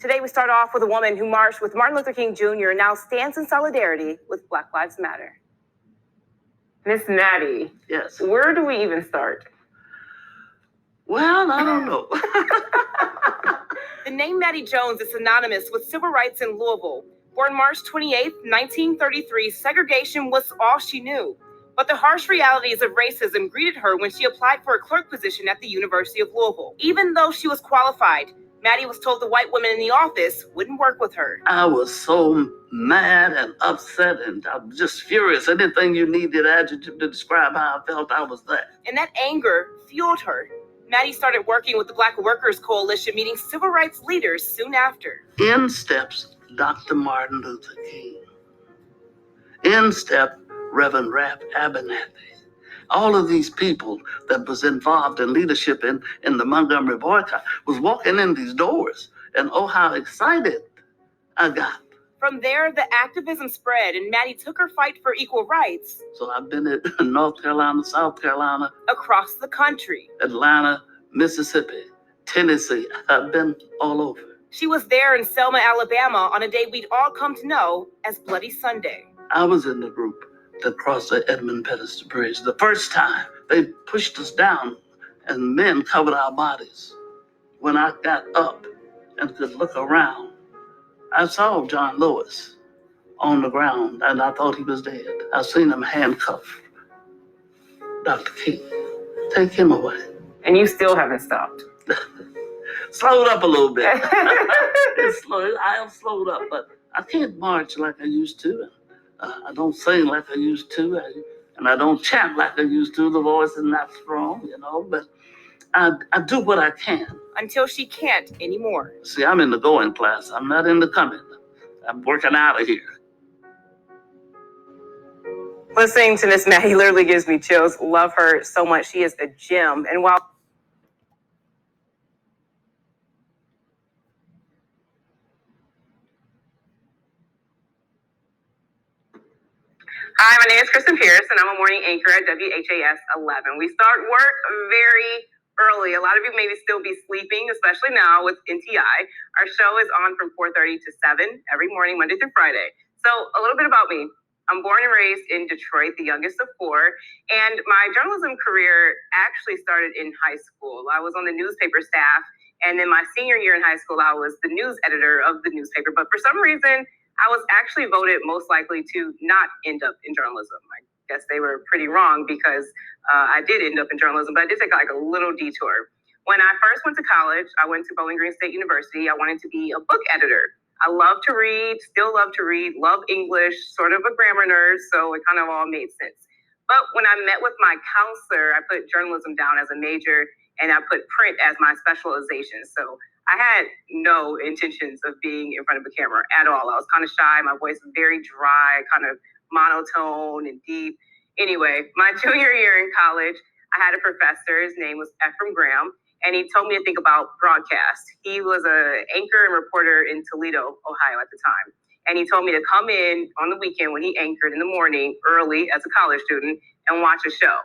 Today, we start off with a woman who marched with Martin Luther King Jr. and now stands in solidarity with Black Lives Matter. Miss Maddie. Yes. Where do we even start? Well, I don't know. The name Maddie Jones is synonymous with civil rights in Louisville. Born March 28, 1933, segregation was all she knew. But the harsh realities of racism greeted her when she applied for a clerk position at the University of Louisville. Even though she was qualified, Maddie was told the white women in the office wouldn't work with her. I was so mad and upset, and I was just furious. Anything you needed adjective to describe how I felt, I was that. And that anger fueled her. Maddie started working with the Black Workers Coalition, meeting civil rights leaders soon after. In steps Dr. Martin Luther King. In step Reverend Rap Abernathy. All of these people that was involved in leadership in the Montgomery boycott was walking in these doors, and oh, how excited I got. From there, the activism spread, and Maddie took her fight for equal rights. So I've been in North Carolina, South Carolina, across the country, Atlanta, Mississippi, Tennessee. I've been all over. She was there in Selma, Alabama on a day we'd all come to know as Bloody Sunday. I was in the group that crossed the Edmund Pettus Bridge. The first time they pushed us down and men covered our bodies. When I got up and could look around, I saw John Lewis on the ground and I thought he was dead. I seen him handcuff Dr. King. Take him away. And you still haven't stopped. Slowed up a little bit. I have slowed up, but I can't march like I used to. I don't sing like I used to, and I don't chant like I used to. The voice is not strong, but I do what I can. Until she can't anymore. See, I'm in the going class. I'm not in the coming. I'm working out of here. Listening to Miss Maddie literally gives me chills. Love her so much. She is a gem. And while Hi, my name is Kristen Pierce, and I'm a morning anchor at WHAS 11. We start work very early. A lot of you maybe still be sleeping, especially now with NTI. Our show is on from 4:30 to 7 every morning, Monday through Friday. So a little bit about me. I'm born and raised in Detroit, the youngest of four, and my journalism career actually started in high school. I was on the newspaper staff, and in my senior year in high school, I was the news editor of the newspaper. But for some reason, I was actually voted most likely to not end up in journalism. I guess they were pretty wrong because I did end up in journalism, but I did take like a little detour. When I first went to college, I went to Bowling Green State University. I wanted to be a book editor. I love to read, still love to read, love English, sort of a grammar nerd, so it kind of all made sense. But when I met with my counselor, I put journalism down as a major and I put print as my specialization. So I had no intentions of being in front of a camera at all. I was kind of shy. My voice was very dry, kind of monotone and deep. Anyway, my junior year in college, I had a professor. His name was Ephraim Graham, and he told me to think about broadcast. He was an anchor and reporter in Toledo, Ohio at the time. And he told me to come in on the weekend when he anchored in the morning early as a college student and watch a show.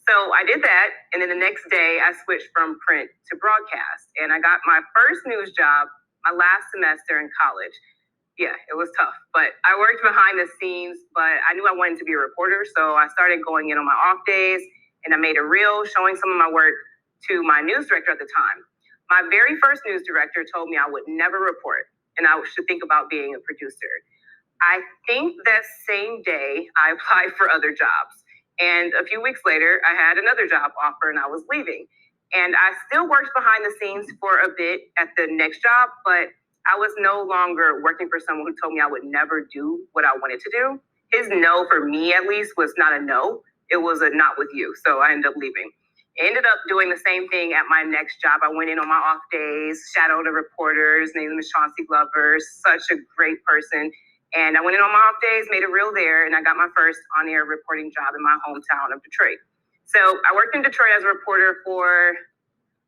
So I did that, and then the next day I switched from print to broadcast, and I got my first news job my last semester in college. Yeah, it was tough, but I worked behind the scenes, but I knew I wanted to be a reporter, so I started going in on my off days, and I made a reel showing some of my work to my news director at the time. My very first news director told me I would never report, and I should think about being a producer. I think that same day I applied for other jobs. And a few weeks later, I had another job offer and I was leaving. And I still worked behind the scenes for a bit at the next job, but I was no longer working for someone who told me I would never do what I wanted to do. His no, for me at least, was not a no. It was a not with you. So I ended up leaving. Ended up doing the same thing at my next job. I went in on my off days, shadowed a reporter. His name was Chauncey Glover, such a great person. And I went in on my off days, made a reel there, and I got my first on-air reporting job in my hometown of Detroit. So I worked in Detroit as a reporter for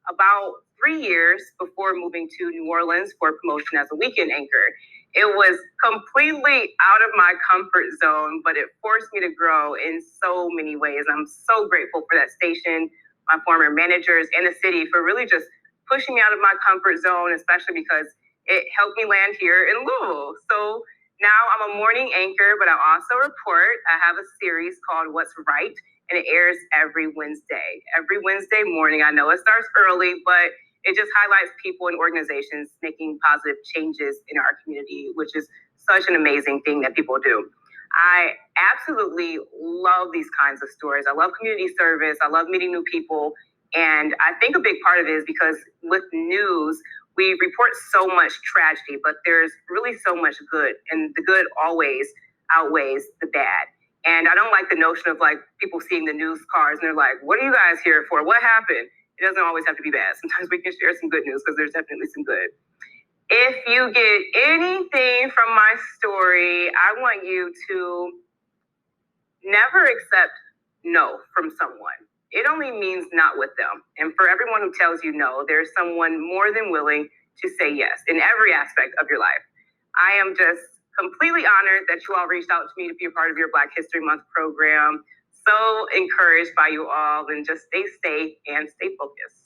about 3 years before moving to New Orleans for promotion as a weekend anchor. It was completely out of my comfort zone, but it forced me to grow in so many ways. I'm so grateful for that station, my former managers, and the city for really just pushing me out of my comfort zone, especially because It helped me land here in Louisville. So now I'm a morning anchor, but I also report. I have a series called What's Right, and it airs every Wednesday. Every Wednesday morning. I know it starts early, but it just highlights people and organizations making positive changes in our community, which is such an amazing thing that people do. I absolutely love these kinds of stories. I love community service. I love meeting new people. And I think a big part of it is because with news, we report so much tragedy, but there's really so much good, and the good always outweighs the bad. And I don't like the notion of like people seeing the news cards and they're like, what are you guys here for? What happened? It doesn't always have to be bad. Sometimes we can share some good news because there's definitely some good. If you get anything from my story, I want you to never accept no from someone. It only means not with them. And for everyone who tells you no, there's someone more than willing to say yes in every aspect of your life. I am just completely honored that you all reached out to me to be a part of your Black History Month program. So encouraged by you all, and just stay safe and stay focused.